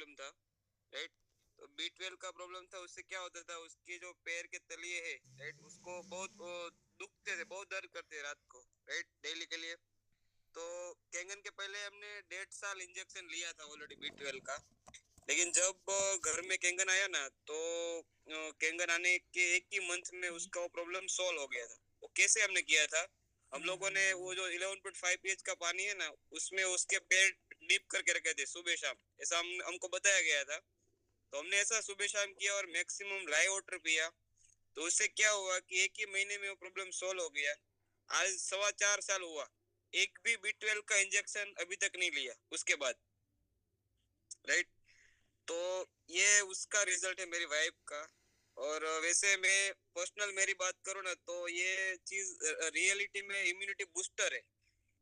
Problem था, right. तो B12 का प्रॉब्लम था, उससे क्या होता था, उसके जो पैर के तलिए है, राइट, उसको बहुत दुखते थे, बहुत दर्द करते थे रात को, राइट, डेली के लिए। तो कैंगन के पहले हमने 1.5 साल इंजेक्शन लिया था ऑलरेडी B12 का। लेकिन जब घर में कैंगन आया ना, तो कैंगन आने के एक ही मंथ में उसका वो प्रॉब्लम सॉल्व हो गया था। वो कैसे हमने किया था, हम लोगों ने वो जो 11.5 pH का पानी है ना, उसमें उसके पैर डीप करके रखे थे सुबह शाम, ऐसा हमको बताया गया था। तो हमने ऐसा सुबह शाम किया और मैक्सिमम लाइव वाटर पिया। तो उससे क्या हुआ कि एक ही महीने में वो प्रॉब्लम सॉल्व हो गया। आज 4.25 साल हुआ, एक भी B12 का इंजेक्शन अभी तक नहीं लिया उसके बाद, राइट। तो ये उसका रिजल्ट है मेरी वाइफ का। और वैसे मैं पर्सनल मेरी बात करूँ ना, तो ये चीज रियलिटी में इम्यूनिटी बूस्टर है।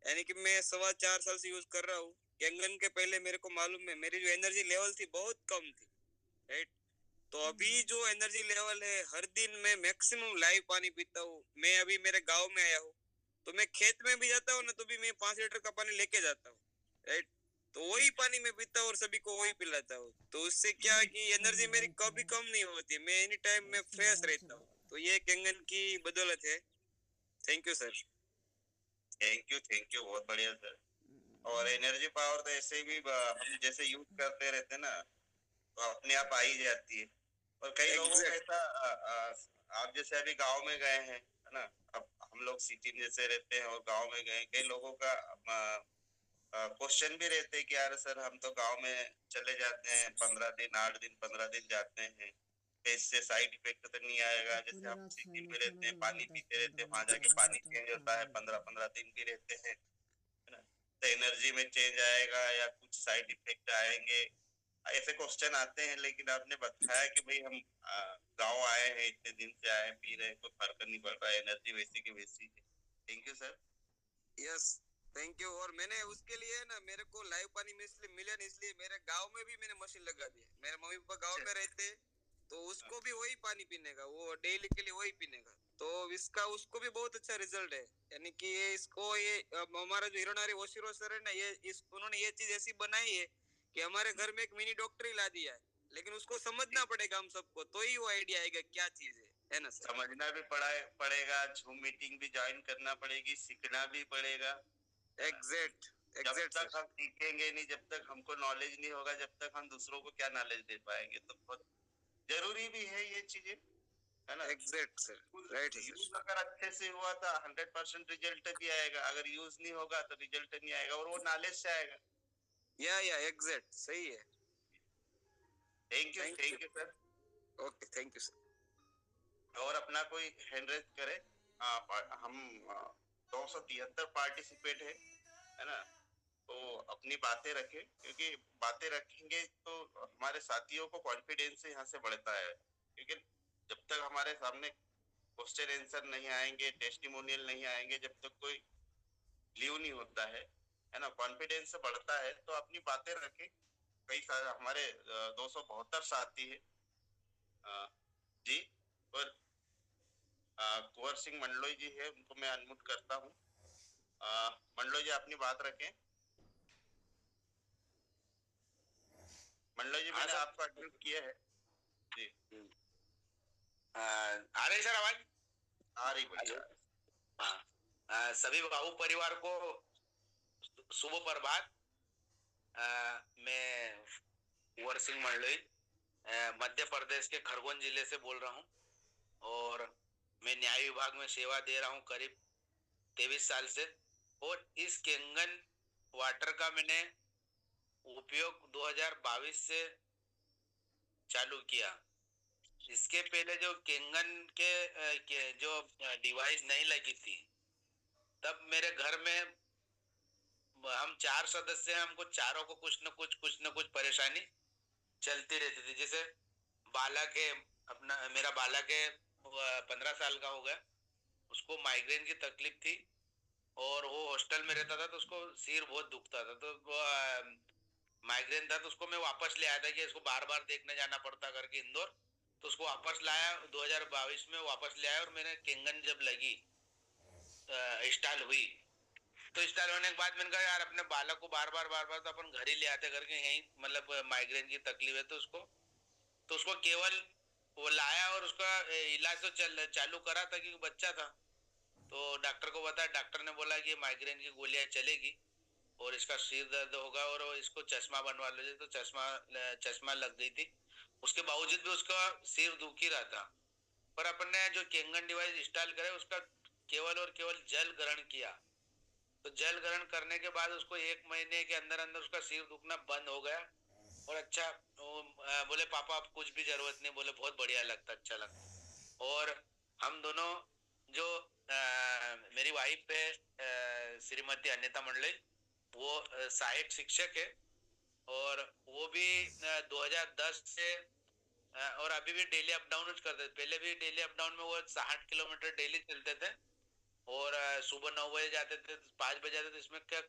यानी कि मैं 4.25 साल से यूज कर रहा हूँ। कैंगन के पहले मेरे को मालूम है मेरी जो एनर्जी लेवल थी बहुत कम थी, राइट। तो अभी जो एनर्जी लेवल है, हर दिन मैं मैक्सिमम लाइव पानी पीता हूँ। मैं अभी मेरे गांव में आया हूँ, तो मैं खेत में भी जाता हूँ ना, तो भी मैं 5 लीटर का पानी लेके जाता हूँ, राइट। तो वही पानी मैं पीता हूँ और सभी को वही पिलाता हूँ। तो उससे क्या है कि एनर्जी मेरी कभी कम नहीं होती, मैं एनी टाइम में फ्रेश रहता हूँ। तो ये कैंगन की बदौलत है। Thank you sir. Thank you, बहुत बढ़िया सर। और एनर्जी पावर तो ऐसे भी हम जैसे यूज करते रहते हैं ना, तो अपने आप आ ही जाती है। और कई लोगों का एग्जैक्ट। ऐसा आप जैसे अभी गांव में गए हैं, है ना। अब हम लोग सिटी में जैसे रहते हैं और गांव में गए, कई लोगों का क्वेश्चन भी रहते हैं कि यार सर हम तो गांव में चले जाते हैं 15 दिन, 8 दिन, 15 दिन जाते हैं, इससे साइड इफेक्ट तो नहीं आएगा। जैसे हम सिटी में रहते हैं, पानी पीते रहते हैं, वहां जाके पानी चेंज होता है, 15-15 दिन भी रहते हैं, है ना। तो एनर्जी में चेंज आएगा या कुछ साइड इफेक्ट आएंगे, ऐसे क्वेश्चन आते हैं। लेकिन आपने बताया कि भाई हम गांव आए हैं, इतने दिन से आए पी रहे हैं, कोई फर्क नहीं पड़ रहा है, एनर्जी वैसी की वैसी है। Thank you sir. Yes, thank you. और मैंने उसके लिए ना, मेरे को लाइव पानी में इसलिए मिला नहीं, इसलिए मेरे गांव में भी मैंने मशीन लगा दी है। मेरे मम्मी पापा गांव में रहते, तो उसको भी वही पानी पीने का, वो डेली के लिए वही पीने का। तो इसका उसको भी बहुत अच्छा रिजल्ट है। यानी कि ये इसको ये हमारा जो हिरोनारी ओशिरो सर है ना, ये इस उन्होंने ये चीज ऐसी बनाई है कि हमारे घर में एक मिनी डॉक्टर ही ला दिया है। लेकिन उसको समझना पड़ेगा हम सबको, तो ही वो आइडिया आएगा क्या चीज है ना सर। समझना भी पड़ेगा, जूम मीटिंग भी ज्वाइन करना पड़ेगी, सीखना भी पड़ेगा, है ना। एग्जैक्ट, जब एग्जैक्ट तक सर। हम सीखेंगे नहीं, जब तक हमको नॉलेज नहीं होगा, जब तक हम दूसरों को क्या नॉलेज दे पाएंगे। तो बहुत जरूरी भी है ये चीजें, है ना। एग्जैक्ट सर, राइट है यूज सर। अगर अच्छे से हुआ तो 100% रिजल्ट भी आएगा, अगर यूज नहीं होगा तो रिजल्ट नहीं आएगा, और वो नॉलेज से आएगा। या एग्जैक्ट सही है। Thank you. Thank you sir. Okay, thank you sir. और अपना कोई हैंड रेज करे। हम 273 पार्टिसिपेट है ना। तो अपनी बातें रखें, क्योंकि बातें रखेंगे तो हमारे साथियों को कॉन्फिडेंस यहाँ से बढ़ता है। क्योंकि जब तक हमारे सामने क्वेश्चन आंसर नहीं आएंगे, टेस्टिमोनियल नहीं आएंगे, जब तक कोई लीव नहीं होता है ना, कॉन्फिडेंस बढ़ता है। तो अपनी बातें रखें। कई सारे हमारे 272 साथी है। जी। और कुंवर सिंह मंडलोई जी है, उनको मैं अनम्यूट करता हूँ। मंडलोई जी अपनी बात रखें। मंडलोई जी हाँ मैंने सर। आपको अनम्यूट किया है। जी। आ रही सर आवाज? आ रही, बढ़िया। हेलो। हाँ। सभी बाबू परिवार को शुभ प्रभात। मैं कुंवर सिंह मंडलोई मध्य प्रदेश के खरगोन जिले से बोल रहा हूँ, और मैं न्याय विभाग में सेवा दे रहा हूँ करीब 23 साल से। और इस केंगन वाटर का मैंने उपयोग 2022 से चालू किया। इसके पहले जो केंगन के जो डिवाइस नहीं लगी थी, तब मेरे घर में हम 4 सदस्य हैं, हमको चारों को कुछ न कुछ परेशानी चलती रहती थी। जैसे बालक है, मेरा बालक है, 15 साल का हो गया, उसको माइग्रेन की तकलीफ थी, और वो हॉस्टल में रहता था, तो उसको सिर बहुत दुखता था। तो माइग्रेन था, तो उसको मैं वापस ले आया था कि इसको बार बार देखने जाना पड़ता करके इंदौर। तो उसको वापस लाया 2022 में, वापस ले आया। और मैंने केंगन जब लगी इंस्टॉल हुई, तो स्टार्ट होने के बाद मैंने कहा यार अपने बालक को बार बार तो अपन घर ही ले आते करके, यही मतलब माइग्रेन की तकलीफ है तो उसको केवल वो लाया और उसका इलाज तो चालू करा था क्योंकि बच्चा था। तो डॉक्टर को बताया, डॉक्टर ने बोला कि माइग्रेन की गोलियां चलेगी और इसका सिर दर्द होगा और इसको चश्मा बनवा लीजिए। तो चश्मा लग गई थी, उसके बावजूद भी उसका सिर दुख ही रहा था। पर अपन ने जो केंगन डिवाइस इंस्टॉल करे उसका केवल और केवल जल ग्रहण किया, तो जल ग्रहण करने के बाद उसको 1 महीने के अंदर अंदर उसका सिर दुखना बंद हो गया। और अच्छा बोले पापा अब कुछ भी जरूरत नहीं, बोले बहुत बढ़िया लगता, अच्छा लगता। और हम दोनों जो मेरी वाइफ है श्रीमती अनिता मंडले, वो सहायक शिक्षक है और वो भी 2010 से और अभी भी डेली अप डाउन करते थे। पहले भी डेली अप डाउन में वो 60 किलोमीटर डेली चलते थे और सुबह 9 बजे जाते थे, 5 बजे जाते थे। इसमें क्या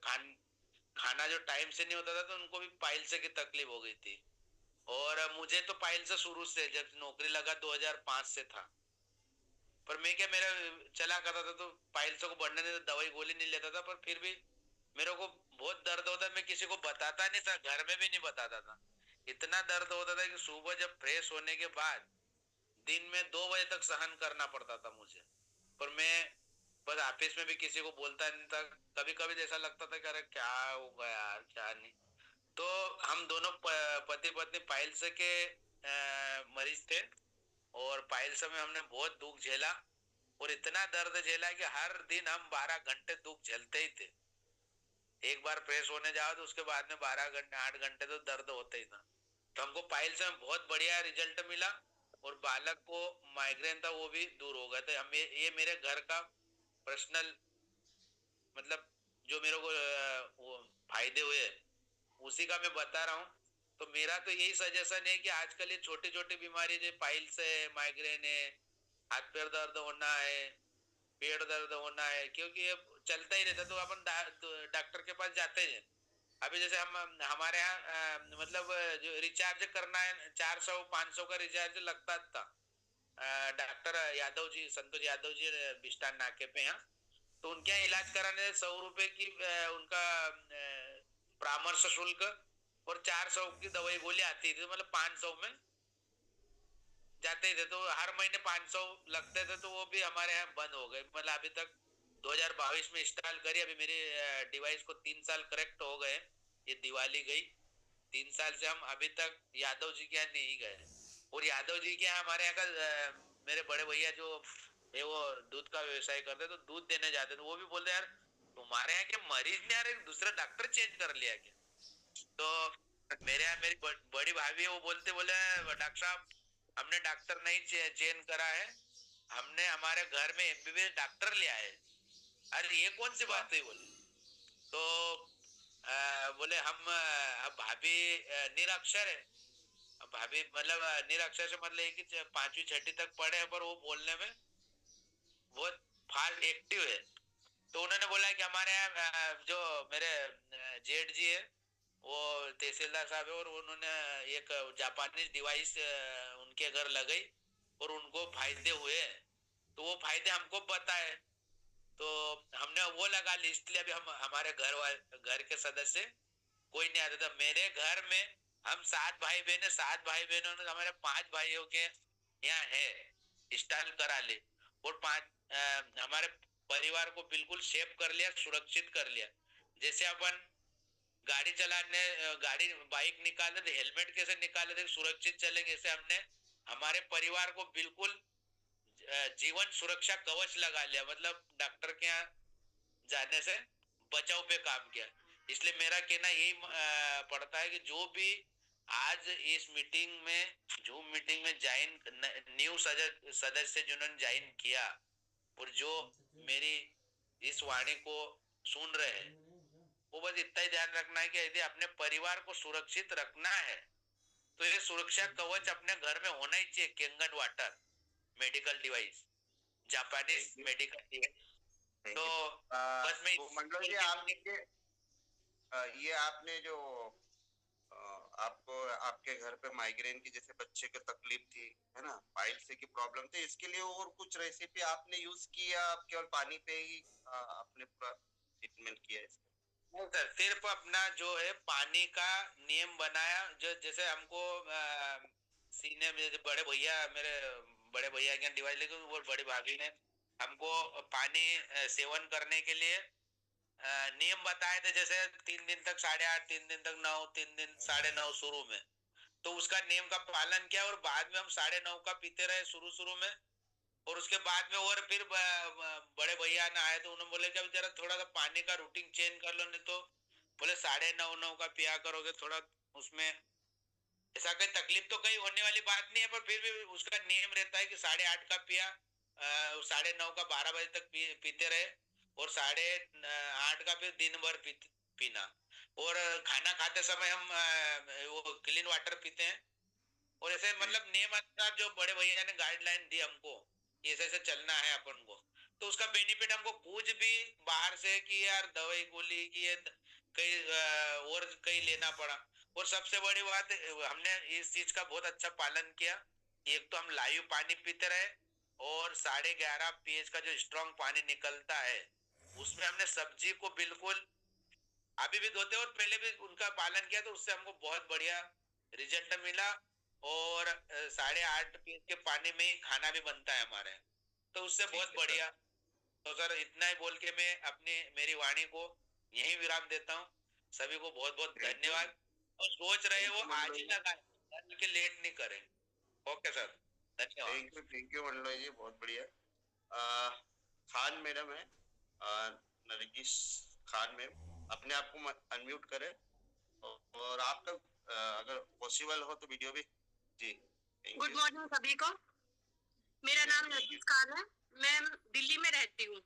खाना जो टाइम से नहीं होता था तो उनको भी पाइल्स की तकलीफ हो गई थी। और मुझे तो पाइल्स शुरू से, जब नौकरी लगा 2005 से था। पर मैं क्या, मेरा चला करता था तो पाइल्स को बढ़ने नहीं, दवाई गोली नहीं लेता था, पर फिर भी मेरे को बहुत दर्द होता, मैं किसी को बताता नहीं था, घर में भी नहीं बताता था। इतना दर्द होता था कि सुबह जब फ्रेश होने के बाद दिन में 2 बजे तक सहन करना पड़ता था मुझे। पर मैं बस ऑफिस में भी किसी को बोलता नहीं था। कभी कभी ऐसा लगता था कि अरे क्या होगा यार, क्या नहीं। तो हम दोनों पति पत्नी पाइल्स के मरीज थे और पाइल्स में हमने बहुत दुख झेला और इतना दर्द झेला कि हर दिन हम 12 घंटे दुख झेलते ही थे। एक बार फ्रेश होने जाओ तो उसके बाद में 12 घंटे 8 घंटे तो दर्द होता ही था। तो हमको पाइल्स में बहुत बढ़िया रिजल्ट मिला और बालक को माइग्रेन था वो भी दूर हो गया था। हम ये मेरे घर का पर्सनल मतलब जो मेरे को वो फायदे हुए उसी का मैं बता रहा हूँ। तो मेरा तो यही सजेशन है कि आजकल ये छोटी छोटी बीमारी जो पाइल्स है, माइग्रेन है, हाथ पैर दर्द होना है, पेट दर्द होना है, क्योंकि ये चलता ही रहता तो अपन डॉक्टर के पास जाते हैं। अभी जैसे हम हमारे यहाँ मतलब जो रिचार्ज करना है 400-500 का रिचार्ज लगता था। डॉक्टर यादव जी, संतोष यादव जी बिस्टान नाके पे यहाँ, तो उनके यहाँ इलाज कराने 100 रुपए की उनका परामर्श शुल्क और 400 की दवाई गोली आती थी, मतलब 500 में जाते थे। तो हर महीने 500 लगते थे, तो वो भी हमारे यहाँ बंद हो गए। मतलब अभी तक 2022 में इंस्टॉल करी, अभी मेरी डिवाइस को 3 साल करेक्ट हो गए। ये दिवाली गई 3 साल से हम अभी तक यादव जी के यहाँ नहीं गए। और यादव जी के यहाँ हमारे यहाँ का मेरे बड़े भैया जो है वो दूध का व्यवसाय करते, तो दूध देने जाते तो वो भी बोलते यार तुम्हारे यहाँ के मरीज ने यार एक दूसरा डॉक्टर चेंज कर लिया क्या। तो मेरे यहाँ मेरी बड़ी भाभी है, वो बोले डॉक्टर साहब हमने डॉक्टर नहीं चेंज करा है, हमने हमारे घर में एमबीबीएस डॉक्टर लिया है। अरे ये कौन सी बात है बोले। तो बोले हम अब भाभी निरक्षर है। अब भाभी मतलब निरक्षर से मतलब कि 5वीं 6वीं तक पढ़े हैं, पर वो बोलने में बहुत फास्ट एक्टिव है। तो उन्होंने बोला कि हमारे यहाँ जो मेरे जेठ जी है वो तहसीलदार साहब है और उन्होंने एक जापानीज डिवाइस उनके घर लगाई और उनको फायदे हुए। तो वो फायदे हमको बताए तो हमने वो लगा ली। इसलिए अभी हम हमारे घर के सदस्य कोई नहीं आता था। मेरे घर में हम 7 भाई बहन है, 7 भाई बहनों ने हमारे 5 भाइयों के यहाँ है इंस्टॉल करा ले और 5 हमारे परिवार को बिल्कुल सेफ कर लिया, सुरक्षित कर लिया। जैसे अपन गाड़ी चलाने गाड़ी बाइक निकाले थे, हेलमेट कैसे निकाले थे सुरक्षित चलेंगे, ऐसे हमने हमारे परिवार को बिल्कुल जीवन सुरक्षा कवच लगा लिया। मतलब डॉक्टर के यहाँ जाने से बचाव पे काम किया। इसलिए मेरा कहना यही पड़ता है कि जो भी आज इस मीटिंग में जूम मीटिंग में ज्वाइन न्यू सदस्य जिन्होंने ज्वाइन किया और जो मेरी इस वाणी को सुन रहे हैं, वो बस इतना ही ध्यान रखना है कि यदि अपने परिवार को सुरक्षित रखना है तो ये सुरक्षा कवच अपने घर में होना ही चाहिए। Kangen water medical device, Japanese medical device. तो बस मैं मंडल जी आपके ये आपने जो आपको आपके घर पे माइग्रेन की जैसे बच्चे को तकलीफ थी है ना, पाइल्स की प्रॉब्लम थी, इसके लिए और कुछ रेसिपी आपने यूज किया, आप केवल पानी पे ही आपने पूरा ट्रीटमेंट किया है? नहीं सर, सिर्फ अपना जो है पानी का नियम बनाया, जो जैसे हमको सीनियर में बड़े भैया, मेरे बड़े भैया के डिवाइस लेके वो बड़े भाभी ने हमको पानी सेवन करने के लिए नियम बताए थे। जैसे 3 दिन तक 8.5, 3 दिन तक 9, 3 दिन 9:30 शुरू में, तो उसका नियम का पालन किया और बाद में हम 9:30 का पीते रहे शुरू शुरू में। और उसके बाद में और फिर बड़े भैया ने आए तो उन्होंने बोले कि अब जरा थोड़ा सा पानी का रूटीन चेंज कर लो, नहीं तो बोले 9:30 का पिया करोगे थोड़ा, उसमें ऐसा कोई तकलीफ तो कहीं होने वाली बात नहीं है, पर फिर भी उसका नियम रहता है कि 8:30 का पिया, 9:30 का 12 बजे तक पीते रहे, और 8:30 का फिर दिन भर पीना। और खाना खाते समय हम वो क्लीन वाटर पीते हैं। और ऐसे मतलब नियम अनुसार जो बड़े भैया ने गाइडलाइन दी हमको, ऐसे ऐसे चलना है अपन को, तो उसका बेनिफिट हमको कुछ भी बाहर से कि यार दवाई गोली की कहीं और कहीं लेना पड़ा। और सबसे बड़ी बात, हमने इस चीज का बहुत अच्छा पालन किया। एक तो हम लाइव पानी पीते रहे, और 11.5 pH का जो स्ट्रॉन्ग पानी निकलता है उसमें हमने सब्जी को बिल्कुल अभी भी धोते और पहले भी उनका पालन किया, तो उससे हमको बहुत बढ़िया रिजल्ट मिला। और 8.5 pH के पानी में ही खाना भी बनता है हमारे, तो उससे बहुत बढ़िया। तो सर इतना ही बोल के मैं अपनी मेरी वाणी को यही विराम देता हूँ। सभी को बहुत बहुत धन्यवाद। और सोच रहे हो आज ही लगाएं, कल के लेट नहीं करें। ओके सर, धन्यवाद। थैंक यू मंडलोई जी, बहुत बढ़िया। खान मैडम है, नरगिस खान मैम, अपने आप को अनम्यूट करें और आपका अगर पॉसिबल हो तो वीडियो भी जी। गुड मॉर्निंग सभी को। मेरा नाम नरगिस खान है, मैं दिल्ली में रहती हूँ।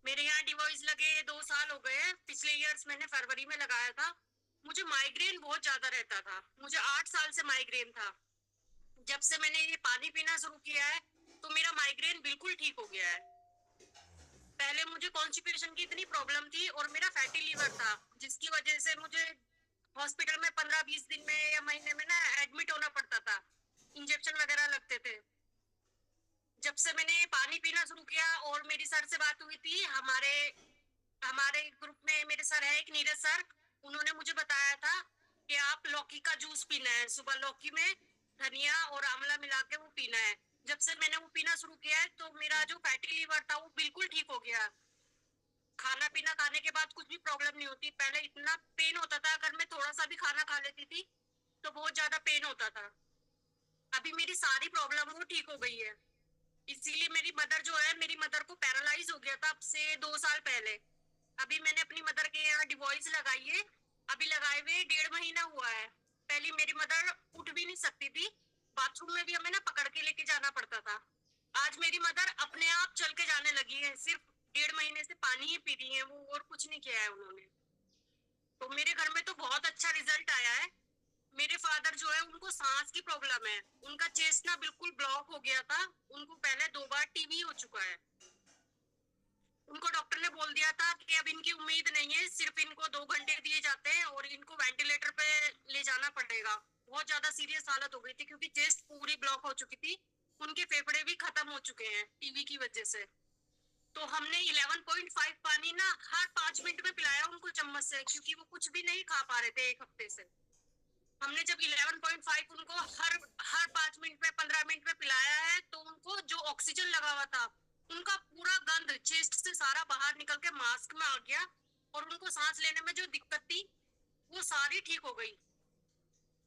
मेरे यहाँ डिवाइस लगे 2 साल हो गए हैं। पिछले ईयर्स मैंने फरवरी में लगाया था। मुझे माइग्रेन बहुत ज्यादा रहता था, मुझे 8 साल से माइग्रेन था। जब से मैंने ये पानी पीना शुरू किया है तो मेरा माइग्रेन बिल्कुल ठीक हो गया है। पहले मुझे कॉन्स्टिपेशन की इतनी प्रॉब्लम थी और मेरा फैटी लीवर था, जिसकी वजह से मुझे हॉस्पिटल में 15-20 दिन में या महीने में ना एडमिट होना पड़ता था, इंजेक्शन वगैरह लगते थे। जब से मैंने ये पानी पीना शुरू किया, और मेरी सर से बात हुई थी, हमारे ग्रुप में मेरे सर है एक नीरज सर, उन्होंने मुझे बताया था कि आप लौकी का जूस पीना है, सुबह लौकी में धनिया और आंवला मिला के वो पीना है। जब से मैंने वो पीना शुरू किया है तो मेरा जो फैटी लीवर था वो बिल्कुल ठीक हो गया। खाना पीना खाने के बाद कुछ भी प्रॉब्लम नहीं होती। पहले इतना पेन होता था, अगर मैं थोड़ा सा भी खाना खा लेती थी तो बहुत ज्यादा पेन होता था। अभी मेरी सारी प्रॉब्लम वो ठीक हो गई है। इसीलिए मेरी मदर जो है, मेरी मदर को पैरालाइज हो गया था अब से 2 साल पहले। अभी मैंने अपनी मदर के यहाँ डिवॉइस लगाई है, अभी लगाए हुए 1.5 महीना हुआ है। पहले मेरी मदर उठ भी नहीं सकती थी, बाथरूम में भी हमें ना पकड़ के लेके जाना पड़ता था। आज मेरी मदर अपने आप चल के जाने लगी है, सिर्फ 1.5 महीने से पानी ही पी रही है वो, और कुछ नहीं किया है उन्होंने। तो मेरे घर में तो बहुत अच्छा रिजल्ट आया है। मेरे फादर जो है उनको सांस की प्रॉब्लम है, उनका चेस्ट ना बिल्कुल ब्लॉक हो गया था, उनको पहले 2 बार टीबी हो चुका है। उनको डॉक्टर ने बोल दिया था कि अब इनकी उम्मीद नहीं है, सिर्फ इनको 2 घंटे दिए जाते हैं और इनको वेंटिलेटर पे ले जाना पड़ेगा। बहुत ज्यादा सीरियस हालत हो गई थी क्योंकि चेस्ट पूरी ब्लॉक हो चुकी थी, उनके फेफड़े भी खत्म हो चुके हैं टीबी की वजह से। तो हमने 11.5 पानी ना हर 5 मिनट में पिलाया उनको चम्मच से, क्योंकि वो कुछ भी नहीं खा पा रहे थे 1 हफ्ते से। हमने जब 11.5 उनको हर 5 मिनट में 15 मिनट में पिलाया है, तो उनको जो ऑक्सीजन लगा हुआ था उनका पूरा गंध चेस्ट से सारा बाहर निकल के मास्क में आ गया, और उनको सांस लेने में जो दिक्कत थी वो सारी ठीक हो गई।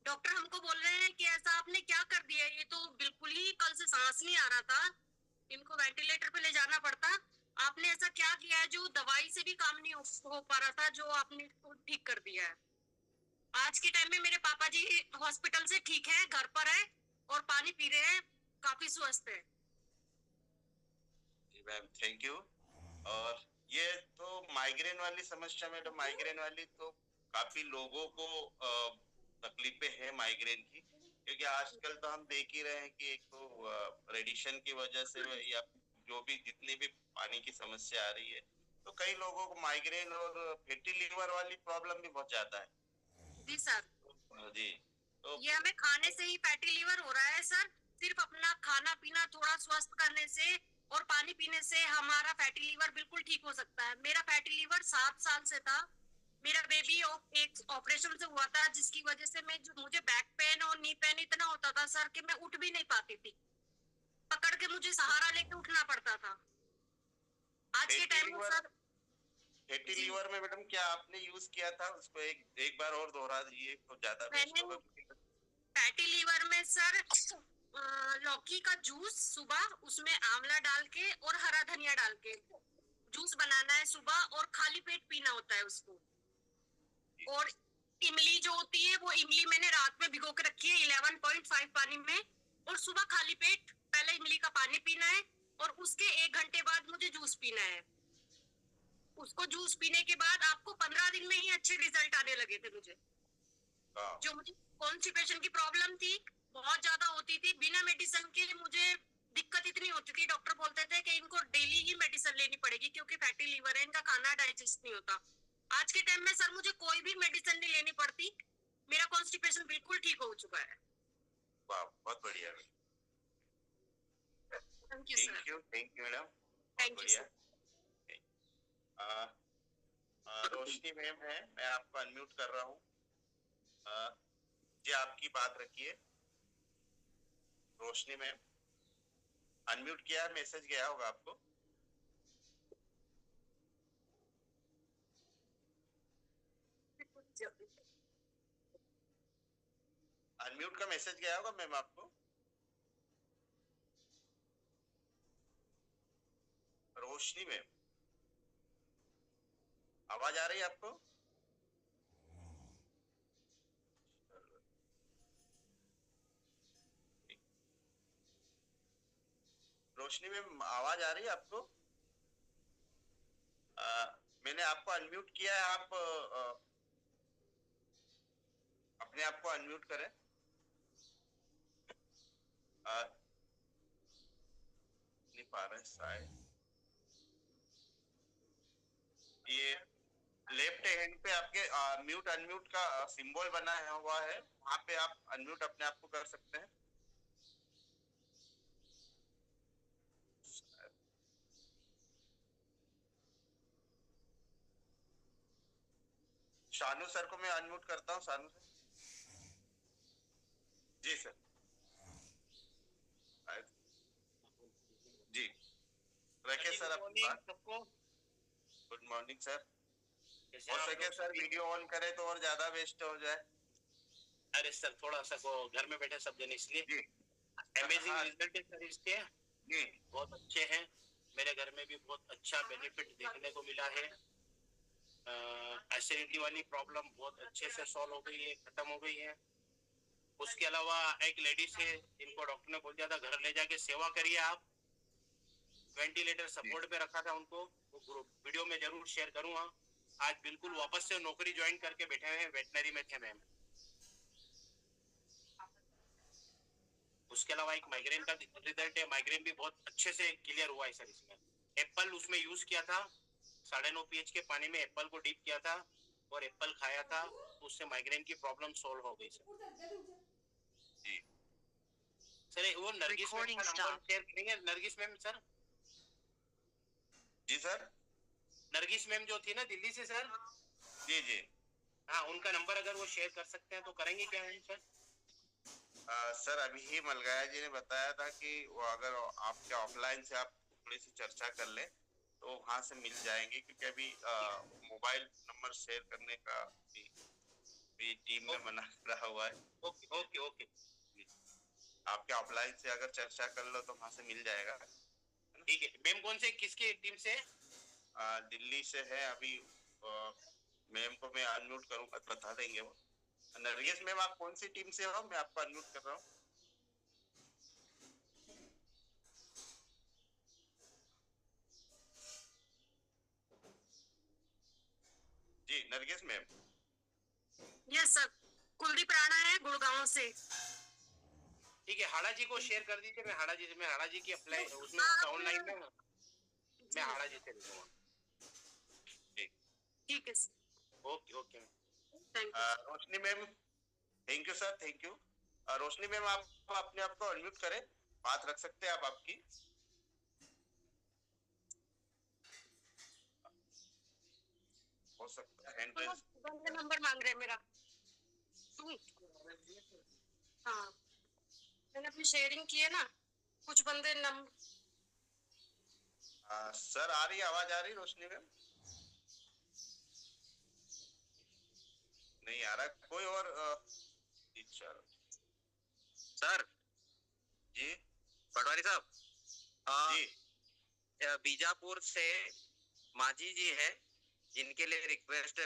डॉक्टर हमको बोल रहे हैं कि ऐसा आपने क्या कर दिया, ये तो बिल्कुल ही कल से सांस नहीं आ रहा था, इनको वेंटिलेटर पे ले जाना पड़ता। आपने ऐसा क्या किया है जो दवाई से भी काम नहीं हो पा रहा था, जो आपने इसको ठीक कर दिया है। आज के टाइम में मेरे पापा जी हॉस्पिटल से ठीक है, घर पर है और पानी पी रहे हैं, काफी स्वस्थ है। जी मैम, थैंक यू। और ये तो माइग्रेन वाली समस्या मैडम, माइग्रेन वाली तो काफी लोगों को तकलीफें हैं माइग्रेन की, क्योंकि आजकल तो हम देख ही रहे हैं कि एक तो रेडिएशन की वजह से या जो भी जितनी भी पानी की समस्या आ रही है, तो कई लोगों को माइग्रेन और फैटी लीवर वाली प्रॉब्लम भी बहुत ज्यादा है। जी सर। जी, तो ये हमें खाने से ही फैटी लीवर हो रहा है सर, सिर्फ अपना खाना पीना थोड़ा स्वस्थ करने से और पानी पीने से हमारा फैटी लीवर बिल्कुल ठीक हो सकता है। मेरा फैटी लीवर 7 साल से था। मेरा बेबी एक ऑपरेशन से हुआ था, जिसकी वजह से मुझे बैक पेन और नी पेन इतना होता था सर कि मैं उठ भी नहीं पाती थी। पकड़ के मुझे सहारा लेके उठना पड़ता था। आज के टाइम में सर फैटी लीवर में मैडम क्या आपने यूज किया था उसको? एक बार और दोहरा दीजिए तो ज्यादा बेस्ट मैंने होगा। फैटी लीवर में सर लौकी का जूस सुबह, उसमें आंवला डाल के और हरा धनिया डाल के जूस बनाना है सुबह, और खाली पेट पीना होता है उसको। और इमली जो होती है, वो इमली मैंने रात में भिगो के रखी है 11.5 पानी में, और सुबह खाली पेट पहले इमली का पानी पीना है, और उसके 1 घंटे बाद मुझे जूस पीना है। उसको जूस पीने के बाद आपको 15 दिन में ही अच्छे रिजल्ट आने लगे थे मुझे। जो मुझे कॉन्स्टिपेशन की प्रॉब्लम थी, बहुत ज्यादा होती थी, बिना मेडिसिन के मुझे दिक्कत इतनी होती थी, डॉक्टर बोलते थे कि इनको डेली ही मेडिसिन लेनी पड़ेगी क्योंकि फैटी लीवर है, इनका खाना डाइजेस्ट नहीं होता। आज के टाइम में सर मुझे कोई भी मेडिसिन नहीं लेनी पड़ती, मेरा कॉन्स्टिपेशन बिल्कुल ठीक हो चुका है। वाह, बहुत बढ़िया। Thank you sir. Thank you madam, बहुत थैंक यू बढ़िया। सर। रोशनी मैम है, मैं आपको अनम्यूट कर रहा हूँ। जी आपकी बात रखिए। रोशनी मैम अनम्यूट किया है, मैसेज गया होगा आपको। अनम्यूट का मैसेज गया होगा मैम आपको। रोशनी मैम आवाज आ रही है आपको? रोशनी मैम आवाज आ रही है आपको? मैंने आपको अनम्यूट किया है, आप अपने आप को अनम्यूट करें। नहीं पा रहे शायद। ये लेफ्ट हैंड पे आपके म्यूट अनम्यूट का सिंबल बना हुआ है, वहां पे आप अनम्यूट अपने आप को कर सकते हैं। शानू सर को मैं अनम्यूट करता हूँ। शानू सर जी सर। जी रखे सर अपनी बात। सबको गुड मॉर्निंग सर। कैसे हो आप सके लोग? सर वीडियो ऑन करे तो और ज्यादा बेस्ट हो जाए। अरे सर थोड़ा सा वो घर में बैठे सब जन, इसलिए जी अमेजिंग हाँ, रिजल्ट है सर इसके, जी बहुत अच्छे हैं। मेरे घर में भी बहुत अच्छा बेनिफिट देखने को मिला है। एसिडिटी वाली प्रॉब्लम बहुत अच्छे से सॉल्व हो गई है, खत्म हो गई है। उसके अलावा एक लेडीज है, इनको डॉक्टर ने बोल दिया था घर ले जाके सेवा करिए आप। वेंटिलेटर सपोर्ट पे रखा था उनको, वो ग्रुप वीडियो में जरूर शेयर करूंगा। आज बिल्कुल वापस से नौकरी ज्वाइन करके बैठे हुए हैं, वेटनरी में थे मैम। उसके अलावा एक माइग्रेन का रिजल्ट है, माइग्रेन भी बहुत अच्छे से क्लियर हुआ है सर इसमें। एप्पल उसमें यूज किया था, 9.5 pH के पानी में एप्पल को डीप किया था और एप्पल खाया था, उससे माइग्रेन की प्रॉब्लम सॉल्व हो गई सर। जी सर वो नरगिस मैम का नंबर शेयर करेंगे? नरगिस मैम सर, जी सर। नरगिस मैम जो थी ना दिल्ली से सर, जी जी हाँ उनका नंबर अगर वो शेयर कर सकते हैं तो करेंगे क्या है सर? सर अभी ही मलगाया जी ने बताया था कि वो अगर आपके ऑफलाइन से आप थोड़ी सी चर्चा कर ले तो वहां से मिल जाएंगे, क्योंकि अभी मोबाइल नंबर शेयर करने का भी टीम में मना रहा हुआ है। Okay okay okay. आपके ऑफलाइन से अगर चर्चा कर लो तो वहां से मिल जाएगा। ठीक है। मैम कौन से किसकी टीम से? दिल्ली से है अभी। मैम को मैं अनम्यूट करूंगा तो बता देंगे वो। नरगिस मैम आप कौन सी टीम से हो? मैं आपको अनम्यूट कर रहा हूँ। जी Nargis ma'am. Yes sir, Kuldeep Rana है गुड़गांव से। ठीक है, हाड़ा जी को शेयर कर दीजिए। मैं हाड़ा जी की अप्लाई उसमें ऑनलाइन में मैं हाड़ा जी से लूंगा। ठीक है sir. Okay okay. Roshni ma'am thank you sir, thank you. Roshni ma'am आप अपने आप को अनम्यूट करें, बात रख सकते हैं आप आपकी। हो सकता है हैंड रेस। बंदे नंबर मांग रहे हैं मेरा। हाँ, मैंने अपनी शेयरिंग की है ना, कुछ बंदे सर आ रही आवाज आ रही रोशनी मैम? नहीं आ रहा कोई और चलो सर जी पटवारी साहब जी बीजापुर से माझी जी है जिनके लिए रिक्वेस्ट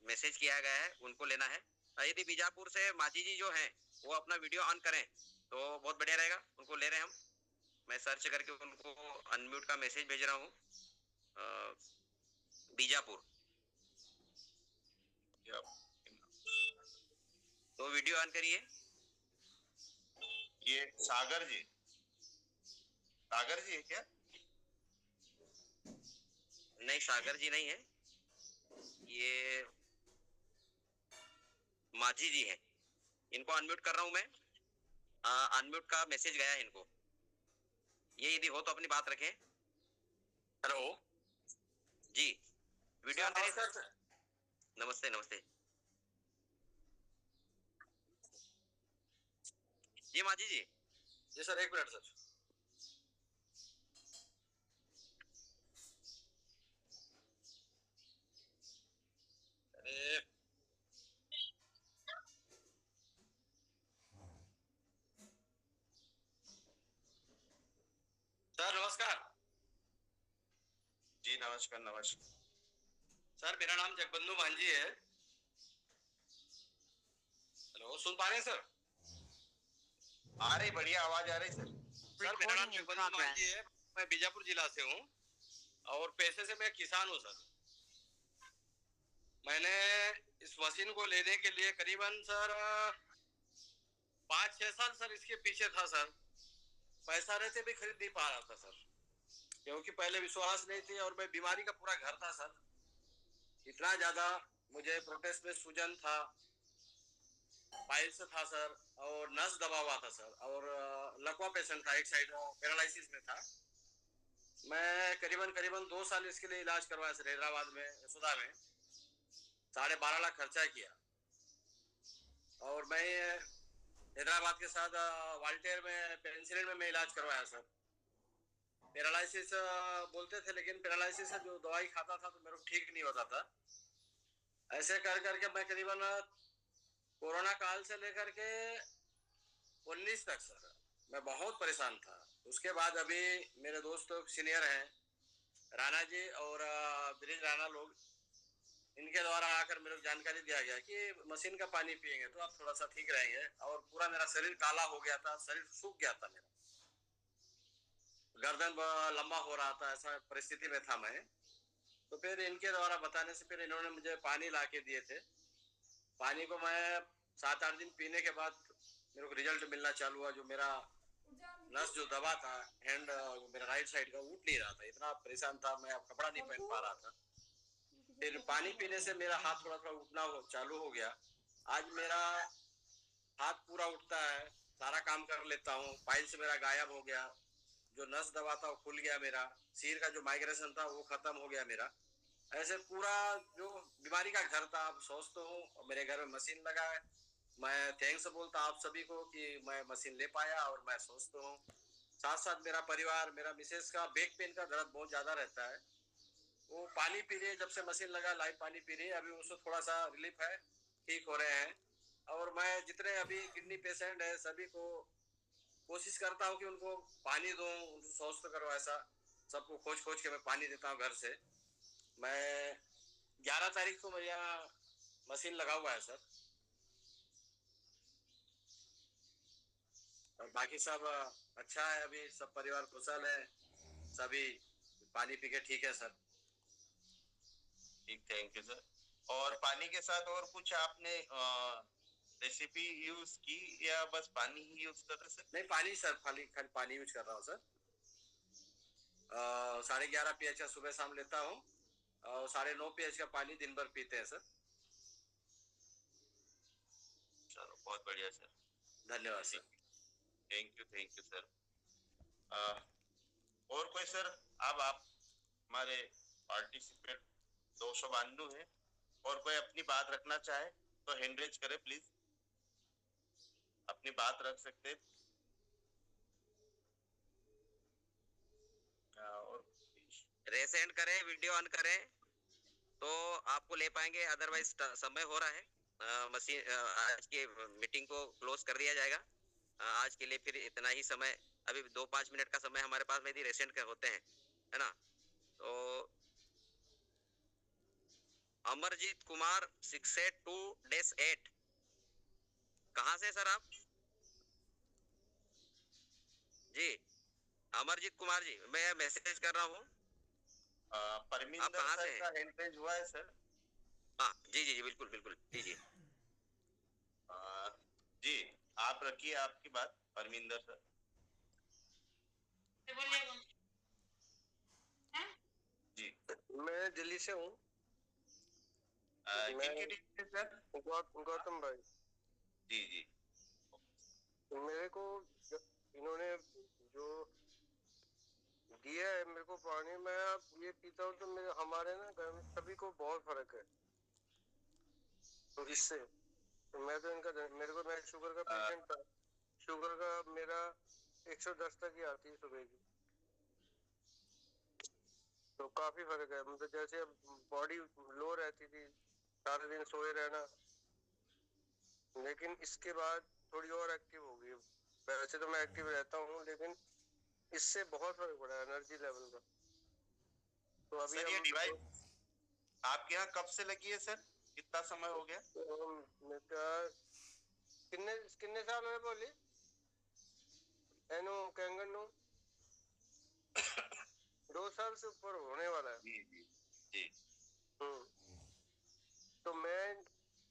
मैसेज किया गया है, उनको लेना है। यदि बीजापुर से माझी जी जो हैं वो अपना वीडियो ऑन करें तो बहुत बढ़िया रहेगा। उनको ले रहे हैं हम। मैं सर्च करके उनको अनम्यूट का मैसेज भेज रहा हूँ। बीजापुर तो वीडियो ऑन करिए। ये सागर जी है क्या? नहीं, सागर जी नहीं है, ये माझी जी है। इनको अनम्यूट कर रहा हूं मैं। अनम्यूट का मैसेज गया है इनको। ये यदि हो तो अपनी बात रखें। हेलो जी, वीडियो ऑन करिए। सर नमस्ते नमस्ते जी माझी जी। जी सर, एक मिनट सर। अरे सर नमस्कार। जी नमस्कार नमस्कार। सर मेरा नाम जगबंधु मांझी है। हेलो, सुन पा रहे हैं सर? आ रही बढ़िया आवाज आ रही सर। सर मेरा नाम जगबंधु मांझी है, मैं बीजापुर जिला से हूँ और पेशे से मैं किसान हूँ सर। मैंने इस मशीन को लेने के लिए करीबन सर 5-6 साल सर इसके पीछे था सर। पैसा रहते भी खरीद नहीं पा रहा था सर, क्योंकि पहले विश्वास नहीं थी और मैं बीमारी का पूरा घर था सर। इतना ज्यादा मुझे प्रोटेस्ट में सूजन था, पाइल्स था सर, और नस दबा हुआ था सर, और लकवा पेशेंट था, एक साइड पैरालिसिस में था। मैं करीबन 2 साल इसके लिए इलाज करवाया सर हैदराबाद में, यशोदा में। 12.5 लाख खर्चा किया। और मैं हैदराबाद के साथ वाल्टेर में पेनिसिलिन में मैं इलाज करवाया सर। पैरालिसिस बोलते थे, लेकिन पैरालिसिस से जो दवाई खाता था तो मेरे को ठीक नहीं होता था। ऐसे कर करके मैं करीबन कोरोना काल से लेकर के 19 तक सर मैं बहुत परेशान था। उसके बाद अभी मेरे दोस्त सीनियर हैं राणा जी और ब्रिज राणा लोग, इनके द्वारा आकर मेरे को जानकारी दिया गया कि मशीन का पानी पिएंगे तो आप थोड़ा सा ठीक रहेंगे। और पूरा मेरा शरीर काला हो गया था, शरीर सूख गया था, मेरा गर्दन लंबा हो रहा था, ऐसा परिस्थिति में था मैं। तो फिर इनके द्वारा बताने से फिर इन्होंने मुझे पानी ला के दिए थे। पानी को मैं 7-8 दिन पीने के बाद मेरे को रिजल्ट मिलना चालू हुआ। जो मेरा नस जो दबा था हैंड, मेरा राइट साइड का, उठ नहीं रहा था। इतना परेशान था मैं, अब कपड़ा नहीं पहन पा रहा था। फिर पानी पीने से मेरा हाथ थोड़ा थोड़ा उठना चालू हो गया। आज मेरा हाथ पूरा उठता है, सारा काम कर लेता हूँ। पाइल्स मेरा गायब हो गया, जो नस दबा था वो खुल गया, मेरा सिर का जो माइग्रेशन था वो खत्म हो गया मेरा। ऐसे पूरा जो बीमारी का घर था अब स्वस्थ हूँ और मेरे घर में मशीन लगा है। मैं थैंक्स बोलता आप सभी को कि मैं मशीन ले पाया और मैं स्वस्थ हूँ। साथ साथ मेरा परिवार, मेरा मिसेस का बैक पेन का दर्द बहुत ज्यादा रहता है। वो पानी पी रही है, जब से मशीन लगा लाइव पानी पी रही है। अभी उसको थोड़ा सा रिलीफ है, ठीक हो रहे हैं। और मैं जितने अभी किडनी पेशेंट है सभी को कोशिश करता हूँ कि उनको पानी दूं, उनको स्वस्थ करो। ऐसा सबको खोज खोज के मैं पानी देता हूँ घर से। मैं 11 तारीख को मेरे यहाँ मशीन लगा हुआ है सर, और बाकी सब अच्छा है। अभी सब परिवार कुशल है, सभी पानी पी के ठीक है सर। ठीक, थैंक यू सर। और पानी के साथ और कुछ आपने रेसिपी यूज की या बस पानी ही यूज कर रहे सर? नहीं, पानी सर, खाली पानी यूज कर रहा हूँ सर। 11.5 pH का सुबह शाम लेता हूँ और 9.5 pH का पानी दिन भर पीते हैं सर। चलो बहुत बढ़िया सर, धन्यवाद सर। Thank you sir. और कोई सर? अब आप हमारे पार्टिसिपेट 292 है, और कोई अपनी बात रखना चाहे तो हैंड रेज करे प्लीज, अपनी बात रख सकते हैं। और रेस एंड करें, वीडियो ऑन करें तो आपको ले पाएंगे, अदरवाइज समय हो रहा है। मशीन आज की मीटिंग को क्लोज कर दिया जाएगा। आज के लिए फिर इतना ही समय, अभी 2-5 मिनट का समय हमारे पास में यदि रेसेंट का होते हैं, है ना। तो अमरजीत कुमार 682-8, कहाँ से सर आप? जी अमरजीत कुमार जी, मैं मैसेज कर रहा हूँ। परमिंदर सर का हैंड रेज हुआ है सर? हाँ जी जी जी, बिल्कुल बिल्कुल, जी जी जी आप रखिए आपकी बात, परमिंदर सर। जी मैं दिल्ली से हूँ। गौतम भाई। जी जी, मेरे को इन्होंने जो दिया है मेरे को पानी, मैं अब ये पीता हूँ तो मेरे हमारे ना घर में सभी को बहुत फर्क है। तो इससे तो मैं तो इनका मेरे को, मैं शुगर का पेशेंट था, शुगर का मेरा 110 तक ही आती है सुबह की। तो काफी फर्क है, मतलब जैसे अब बॉडी लो रहती थी, सारे दिन सोए रहना, लेकिन इसके बाद थोड़ी और एक्टिव हो गई। वैसे तो मैं एक्टिव रहता हूँ, लेकिन इससे बहुत फर्क पड़ा है एनर्जी लेवल का। तो अभी सर ये डिवाइस आपके यहाँ कब से लगी है सर, कितना समय हो गया? कितने कितने साल हुए बोली? एनो कैंगन 2 साल से ऊपर होने वाला है। जी जी जी। तो मैं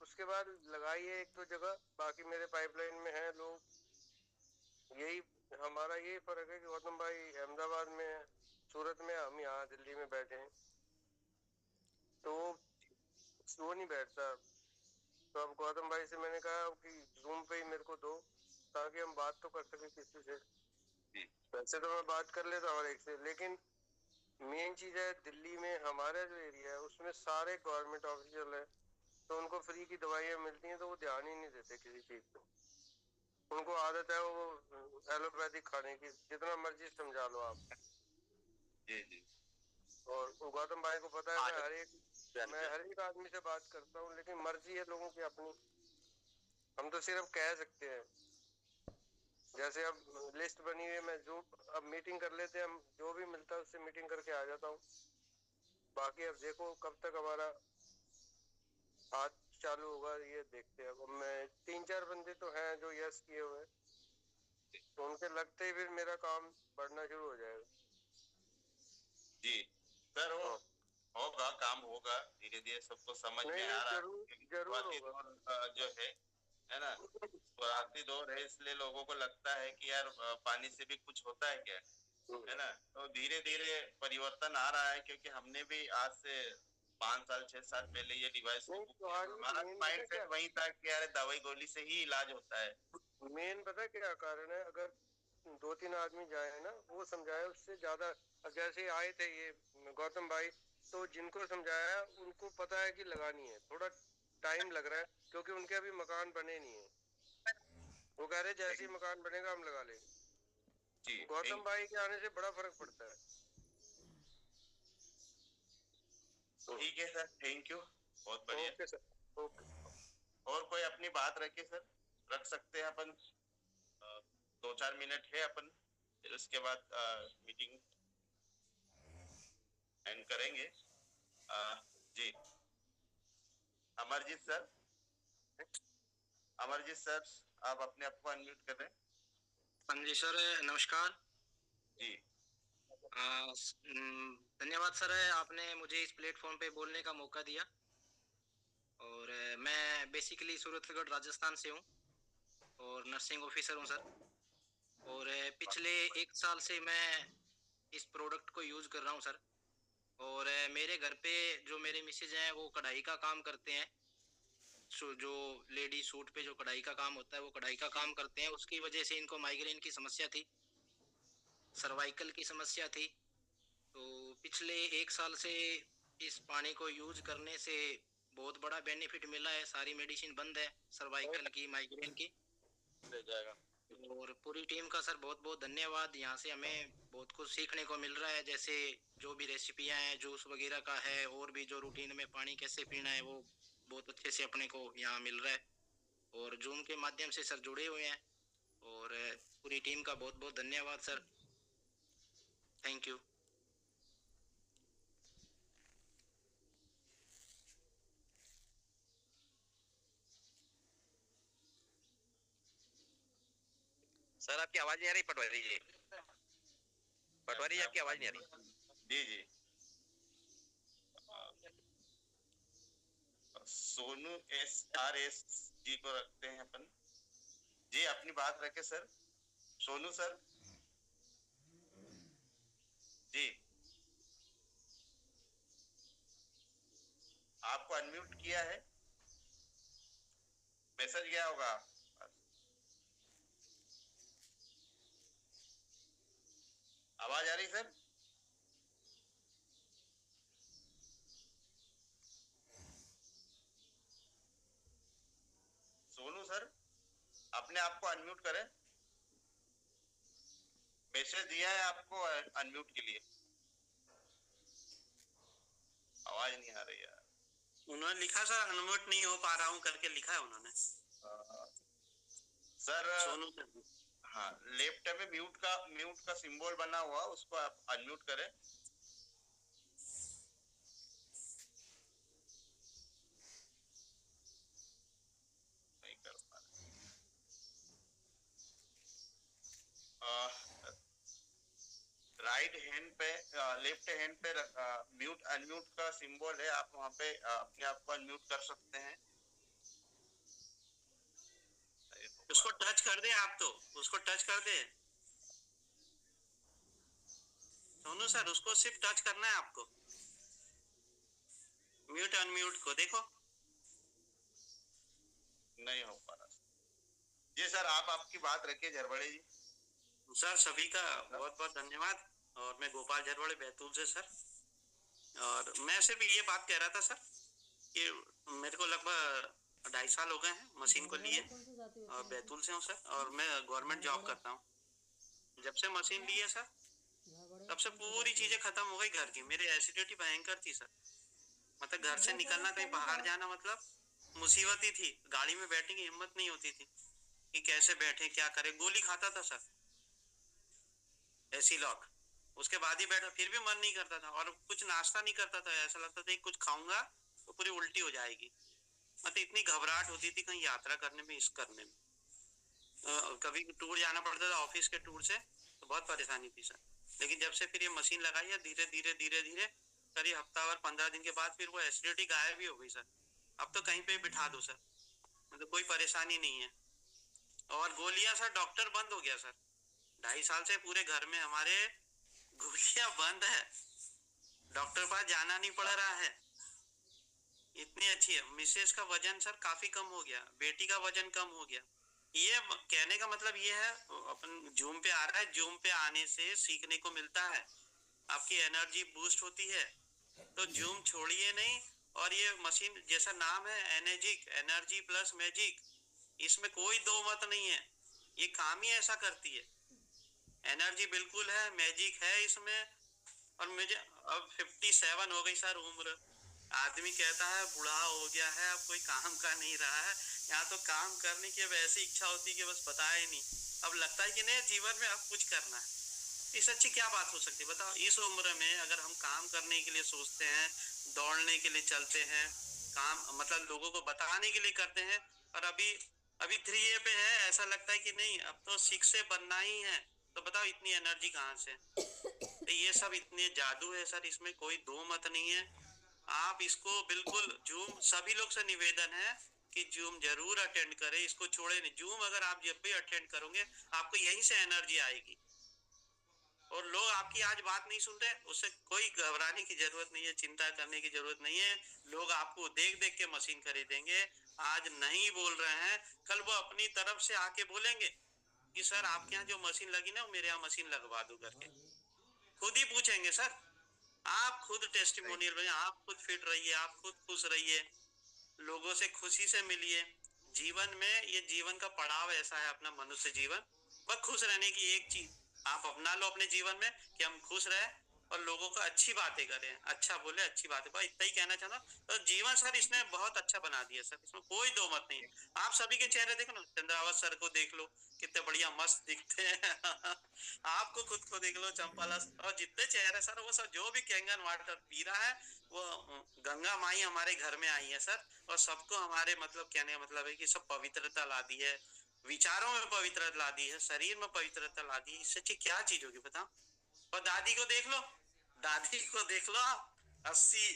उसके बाद लगाई है एक तो जगह, बाकी मेरे पाइपलाइन में है लोग। यही हमारा यही फर्क है कि गौतम भाई अहमदाबाद में है, सूरत में, हम यहाँ दिल्ली में बैठे हैं, तो वो नहीं बैठता। तो अब गौतम भाई से मैंने कहा कि जूम पे ही मेरे को दो, ताकि हम बात तो कर सके किसी से। वैसे तो मैं बात कर लेता हूँ हर एक से, लेकिन मेन चीज है दिल्ली में हमारा जो एरिया है उसमें सारे गवर्नमेंट ऑफिशियल है, तो उनको फ्री की दवाइयाँ मिलती हैं, तो वो ध्यान ही नहीं देते किसी चीज को। उनको आदत है वो एलोपैथिक खाने की, जितना मर्जी समझा लो आप। जी जी। और गौतम भाई को पता है मैं हर एक आदमी से बात करता हूँ, लेकिन मर्जी है लोगों की अपनी। हम तो सिर्फ कह सकते हैं, जैसे अब लिस्ट बनी हुई है, मैं जो अब मीटिंग कर लेते हैं हम, जो भी मिलता है उससे मीटिंग करके आ जाता हूँ। बाकी अब देखो कब तक हमारा आज चालू होगा, ये देखते हैं। अब मैं 3-4 बंदे तो हैं जो यस किए हुए, तो उनके लगते ही फिर मेरा काम बढ़ना शुरू हो जाएगा। जी सर, वो होगा, काम होगा धीरे धीरे, सबको समझ में आ रहा है। जरूर होगा। जो है ना, शुरुआती दौर है, इसलिए लोगों को लगता है कि यार पानी से भी कुछ होता है क्या, है ना। तो धीरे धीरे परिवर्तन आ रहा है, क्योंकि हमने भी आज से 5 साल 6 साल पहले ये डिवाइस को बुक किया, हमारा माइंड सेट वही था कि यार दवाई गोली से ही इलाज होता है। मेन पता क्या कारण है? अगर 2-3 आदमी जाए ना, वो समझाए, उससे ज्यादा। जैसे आए थे ये गौतम भाई, तो जिनको समझाया उनको पता है कि लगानी है, थोड़ा टाइम लग रहा है क्योंकि उनके अभी मकान बने नहीं है। वो कह रहे जैसे ही मकान बनेगा हम लगा लेंगे। गौतम भाई के आने से बड़ा फर्क पड़ता है। ठीक है सर, थैंक यू, बहुत बढ़िया। Okay sir, okay. और कोई अपनी बात रखे सर, रख सकते हैं अपन, 2-4 मिनट है अपन, फिर उसके बाद मीटिंग एंड करेंगे। जी अमरजीत सर, आप अपने आप को अनम्यूट कर रहे हैं। हाँ जी सर, नमस्कार जी। धन्यवाद सर, आपने मुझे इस प्लेटफॉर्म पे बोलने का मौका दिया। और मैं बेसिकली सूरतगढ़ राजस्थान से हूँ और नर्सिंग ऑफिसर हूँ सर। और पिछले 1 साल से मैं इस प्रोडक्ट को यूज़ कर रहा हूँ सर। और मेरे घर पे जो मेरे मिसेज हैं वो कढ़ाई का काम करते हैं। जो लेडी सूट पे जो कढ़ाई का काम होता है वो कढ़ाई का काम करते हैं। उसकी वजह से इनको माइग्रेन की समस्या थी, सर्वाइकल की समस्या थी। तो पिछले 1 साल से इस पानी को यूज करने से बहुत बड़ा बेनिफिट मिला है। सारी मेडिसिन बंद है, सर्वाइकल की, माइग्रेन की। ले जाएगा। और पूरी टीम का सर बहुत बहुत धन्यवाद। यहाँ से हमें बहुत कुछ सीखने को मिल रहा है, जैसे जो भी रेसिपियाँ हैं, जूस वगैरह का है, और भी जो रूटीन में पानी कैसे पीना है, वो बहुत अच्छे से अपने को यहाँ मिल रहा है। और जूम के माध्यम से सर जुड़े हुए हैं। और पूरी टीम का बहुत बहुत धन्यवाद सर। Thank you. सर आपकी आवाज नहीं आ रही पटवारी जी। पटवारी जी आपकी आवाज नहीं आ रही। जी जी। सोनू SRS जी को रखते हैं अपन जी। अपनी बात रखे सर। सोनू सर जी, आपको अनम्यूट किया है, मैसेज गया होगा। आवाज आ रही सर? सोनू सर अपने आप को अनम्यूट करें। मैसेज दिया है आपको अनम्यूट के लिए, आवाज नहीं आ रही यार। उन्होंने लिखा सर अनम्यूट नहीं हो पा रहा हूँ करके लिखा है उन्होंने। सर सोनू सर, हाँ, लेफ्ट में म्यूट का सिंबल बना हुआ, उसको आप अनम्यूट करें। नहीं कर पा रहे। राइट हैंड पे, लेफ्ट हैंड पे म्यूट अनम्यूट का सिंबल है, आप वहां पे अपने आप को अनम्यूट कर सकते हैं। उसको टच कर दे आप, तो उसको टच कर दे सोनू सर, उसको सिर्फ टच करना है आपको, म्यूट अनम्यूट को देखो। नहीं हो पा रहा जी सर। आप आपकी बात रखिए झरबड़े जी। सर सभी का बहुत बहुत धन्यवाद। और मैं गोपाल झरबड़े बैतूल से सर। और मैं सिर्फ ये बात कह रहा था सर कि मेरे को लगभग 2.5 साल हो गए हैं मशीन को लिए, और बैतूल से हूँ सर, और मैं गवर्नमेंट जॉब करता हूँ। जब से मशीन ली है सर, तब से पूरी चीजें खत्म हो गई घर की। मेरी एसिडिटी भयंकर थी सर, मतलब घर से निकलना, कहीं बाहर जाना मतलब मुसीबत ही थी। गाड़ी में बैठने की हिम्मत नहीं होती थी कि कैसे बैठे, क्या करे। गोली खाता था सर, एसी लॉक, उसके बाद ही बैठा, फिर भी मन नहीं करता था। और कुछ नाश्ता नहीं करता था, ऐसा लगता था कि कुछ खाऊंगा तो पूरी उल्टी हो जाएगी। मतलब इतनी घबराहट होती थी कहीं यात्रा करने में, इस करने में। कभी टूर जाना पड़ता था ऑफिस के टूर से, तो बहुत परेशानी थी सर। लेकिन जब से फिर ये मशीन लगाई है, धीरे धीरे धीरे धीरे करीब हफ्ता और 15 दिन के बाद फिर वो एसिडिटी गायब भी हो गई सर। अब तो कहीं पे बिठा दो सर, मतलब कोई परेशानी नहीं है। और गोलियां सर, डॉक्टर बंद हो गया सर। 2.5 साल से पूरे घर में हमारे गोलियां बंद है, डॉक्टर पास जाना नहीं पड़ रहा है। इतनी अच्छी है। मिसेस का वजन सर काफी कम हो गया, बेटी का वजन कम हो गया। ये कहने का मतलब ये है, अपन जूम पे आ रहा है, जूम पे आने से सीखने को मिलता है, आपकी एनर्जी बूस्ट होती है। तो जूम छोड़िए नहीं। और ये मशीन जैसा नाम है, एनर्जिक, एनर्जी प्लस मैजिक, इसमें कोई दो मत नहीं है, ये काम ही ऐसा करती है। एनर्जी बिल्कुल है, मैजिक है इसमें। और मुझे अब 57 हो गई सर उम्र। आदमी कहता है बूढ़ा हो गया है, अब कोई काम का नहीं रहा है। यहाँ तो काम करने की अब ऐसी इच्छा होती है कि बस पता ही नहीं। अब लगता है कि नहीं, जीवन में अब कुछ करना है। इससे अच्छी क्या बात हो सकती है बताओ। इस उम्र में अगर हम काम करने के लिए सोचते हैं, दौड़ने के लिए चलते हैं, काम मतलब लोगों को बताने के लिए करते हैं, और अभी 3A पे है, ऐसा लगता है कि नहीं अब तो 6 से बनना ही है, तो बताओ इतनी एनर्जी कहाँ से। तो ये सब इतने जादू है सर, इसमें कोई दो मत नहीं है। आप इसको बिल्कुल जूम, सभी लोग से निवेदन है कि जूम जरूर अटेंड करें, इसको छोड़े नहीं। जूम अगर आप जब भी अटेंड करोगे, आपको यहीं से एनर्जी आएगी। और लोग आपकी आज बात नहीं सुन रहे, उससे कोई घबराने की जरूरत नहीं है, चिंता करने की जरूरत नहीं है। लोग आपको देख देख के मशीन खरीदेंगे। आज नहीं बोल रहे हैं, कल वो अपनी तरफ से आके बोलेंगे कि सर आपके यहाँ जो मशीन लगी ना, मेरे यहाँ मशीन लगवा दो करके। खुद ही पूछेंगे सर। आप खुद टेस्टिमोनियल बने, आप खुद फिट रहिए, आप खुद खुश रहिए। लोगों से खुशी से मिलिए। जीवन में ये जीवन का पड़ाव ऐसा है अपना मनुष्य जीवन, बस खुश रहने की एक चीज आप अपना लो अपने जीवन में कि हम खुश रहे और लोगों को अच्छी बातें करें, अच्छा बोले, अच्छी बातें, बस इतना ही कहना चाहता हूँ। तो जीवन सर इसने बहुत अच्छा बना दिया सर, इसमें कोई दो मत नहीं। आप सभी के चेहरे देखो ना, चंद्रावत सर को देख लो कितने बढ़िया मस्त दिखते हैं आपको खुद को देख लो, चंपाला, और जितने चेहरे सर वो सब जो भी कैंगन वाटर पी रहा है वो गंगा माई हमारे घर में आई है सर, और सबको हमारे मतलब कहने का मतलब है कि सब पवित्रता ला दी है, विचारों में पवित्रता ला दी है, शरीर में पवित्रता ला दी है। इससे अच्छी क्या चीज होगी बताओ। और दादी को देख लो, दादी को देख लो आप 80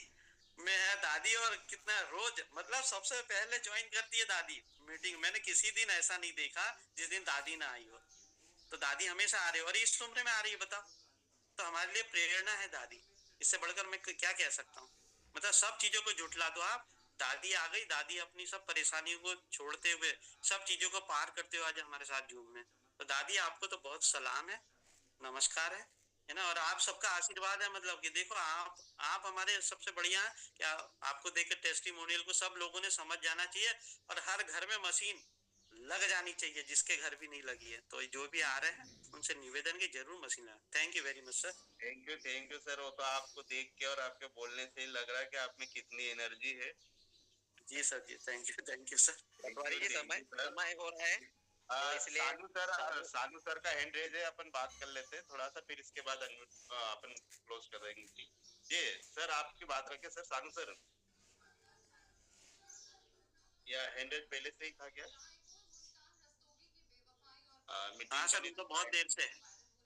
में है दादी, और कितना रोज मतलब सबसे पहले ज्वाइन करती है दादी मीटिंग। मैंने किसी दिन ऐसा नहीं देखा जिस दिन दादी ना आई हो। तो दादी हमेशा आ रही है और इस उम्र में आ रही है बताओ, तो हमारे लिए प्रेरणा है दादी। इससे बढ़कर मैं क्या कह सकता हूँ। मतलब सब चीजों को जुटला दो आप, दादी आ गई, दादी अपनी सब परेशानियों को छोड़ते हुए सब चीजों को पार करते हुए आज हमारे साथ झूम में। तो दादी आपको तो बहुत सलाम है, नमस्कार है ना। और आप सबका आशीर्वाद है, मतलब कि देखो आप हमारे सबसे बढ़िया है क्या, आपको देख के टेस्टिमोनियल को सब लोगों ने समझ जाना चाहिए और हर घर में मशीन लग जानी चाहिए जिसके घर भी नहीं लगी है। तो जो भी आ रहे हैं उनसे निवेदन की जरूर मशीन है। Thank you very much sir. Thank you sir. वो तो आपको देख के और आपके बोलने से ही लग रहा है कि आप में कितनी एनर्जी है। जी सर जी, थैंक यू सर। समय हो रहा है तो इसलिए सानू सर का हैंड रेज है, अपन बात कर लेते हैं थोड़ा सा, फिर इसके बाद अपन क्लोज कर देंगे। जी सर, आपकी बात रखे सर। सानू सर, या हैंड रेज पहले से ही था क्या? हाँ सर, तो बहुत देर से है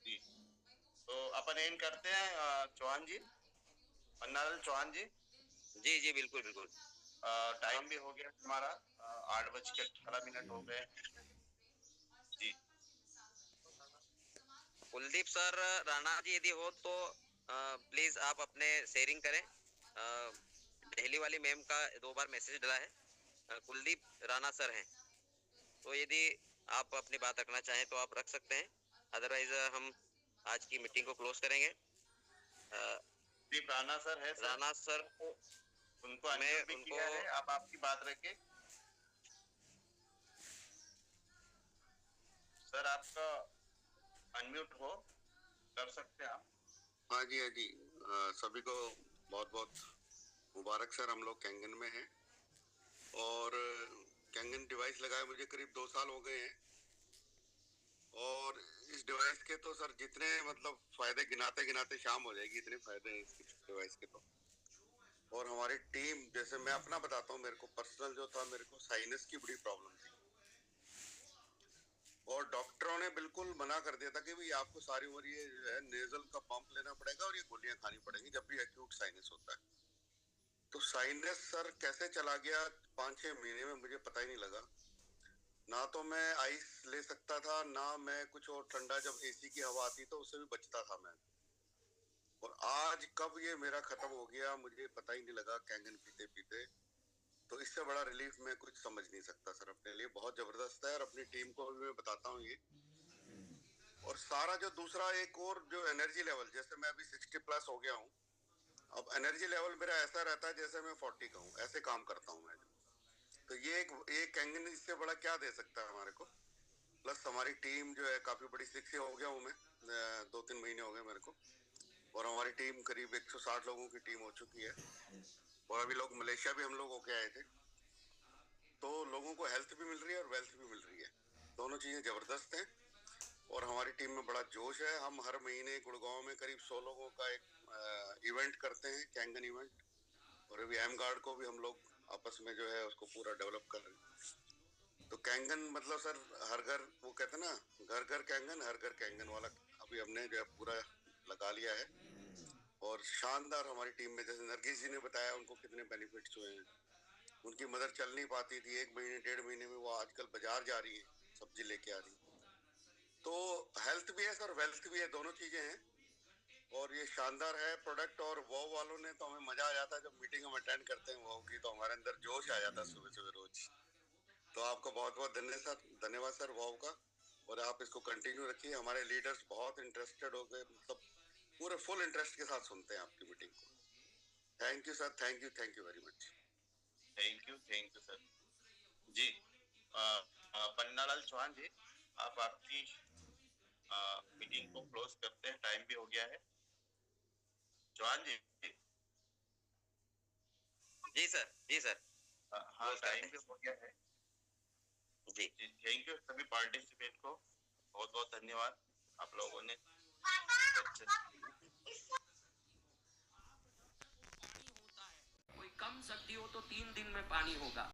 जी। तो अपन एंड करते हैं। चौहान जी, पन्नालाल चौहान जी। जी जी बिल्कुल बिल्कुल। टाइम भी हो गया हमारा, 8:18 हो गए। जी कुलदीप सर, राणा जी यदि हो तो प्लीज आप अपने शेयरिंग करें। दिल्ली वाली मैम का 2 बार मैसेज डाला है। कुलदीप राणा सर हैं, तो यदि आप अपनी बात रखना चाहें तो आप रख सकते हैं, अदरवाइज हम आज की मीटिंग को क्लोज करेंगे। राणा सर है। राणा सर उनको अनम्यूट भी किया है, आप आपकी बात रखें सर। आपका अनम्यूट हो, कर सकते हैं आप। हाँ जी, हाँ जी। सभी को बहुत बहुत मुबारक सर। हम लोग कैंगन में हैं और कैंगन डिवाइस लगाए मुझे करीब 2 साल हो गए हैं, और इस डिवाइस के तो सर जितने मतलब फायदे गिनाते गिनाते शाम हो जाएगी, इतने फायदे हैं इस डिवाइस के तो। और हमारी टीम, जैसे मैं अपना बताता हूँ, मेरे को पर्सनल जो था, मेरे को साइनस की बड़ी प्रॉब्लम थी और डॉक्टरों ने बिल्कुल मना कर दिया था कि भाई आपको सारी उम्र ये जो है नेजल का पंप लेना पड़ेगा और ये गोलियां खानी पड़ेंगी जब भी एक्यूट साइनस होता है। तो साइनस सर कैसे चला गया 5-6 महीने में, मुझे पता ही नहीं लगा। ना तो मैं आइस ले सकता था, ना मैं कुछ और ठंडा, जब एसी की हवा आती तो उससे भी बचता था मैं। और आज कब ये मेरा खत्म हो गया मुझे पता ही नहीं लगा, कैंगन पीते पीते। तो इससे बड़ा रिलीफ मैं कुछ समझ नहीं सकता सर। अपने लिए बहुत जबरदस्त है और अपनी टीम को भी मैं बताता हूँ ये। और सारा जो दूसरा एक और जो एनर्जी लेवल, जैसे मैं अभी 60+ हो गया हूँ, अब एनर्जी लेवल मेरा ऐसा रहता है जैसे मैं 40 का हूँ, ऐसे काम करता हूँ मैं। तो ये एक कैंगन इससे बड़ा क्या दे सकता है हमारे को। प्लस हमारी टीम जो है काफी बड़ी, 6 हो गया हूँ मैं, 2-3 महीने हो गए मेरे को। और हमारी टीम करीब 160 लोगों की टीम हो चुकी है। और अभी लोग मलेशिया भी हम लोग होके आए थे, तो लोगों को हेल्थ भी मिल रही है और वेल्थ भी मिल रही है, दोनों चीजें जबरदस्त हैं। और हमारी टीम में बड़ा जोश है। हम हर महीने गुड़गांव में करीब 100 लोगों का एक इवेंट करते हैं, कैंगन इवेंट। और अभी एम गार्ड को भी हम लोग आपस में जो है उसको पूरा डेवलप कर रहे हैं। तो कैंगन मतलब सर हर घर, वो कहते हैं ना, घर घर कैंगन हर घर कैंगन वाला अभी हमने जो है पूरा लगा लिया है। और शानदार हमारी टीम में, जैसे नरगिस जी ने बताया उनको कितने बेनिफिट्स हुए हैं। उनकी मदर चल नहीं पाती थी, 1 महीने 1.5 महीने में वो आजकल बाजार जा रही है, सब्जी लेके आ रही है। तो हेल्थ भी है सर, वेल्थ भी है, दोनों चीजें हैं। और ये शानदार है प्रोडक्ट। और वो वालों ने तो हमें मजा आ जाता है जब मीटिंग हम अटेंड करते हैं वो की, तो हमारे अंदर जोश आ जाता है सुबह सुबह रोज। तो आपका बहुत बहुत धन्यवाद सर वाव का। और आप इसको कंटिन्यू रखिए। हमारे लीडर्स बहुत इंटरेस्टेड हो गए, मतलब पूरे फुल इंटरेस्ट के साथ सुनते हैं आपकी मीटिंग को। Thank you sir, thank you very much. Thank you sir जी। पन्नालाल चौहान जी, आप आपकी मीटिंग को क्लोज करते हैं, टाइम भी हो गया है। चौहान जी। जी सर, जी सर। हाँ, टाइम भी हो गया है जी। थैंक यू सभी पार्टिसिपेंट को, बहुत बहुत धन्यवाद आप लोगों ने। कोई कम सर्दी हो तो 3 दिन में पानी होगा,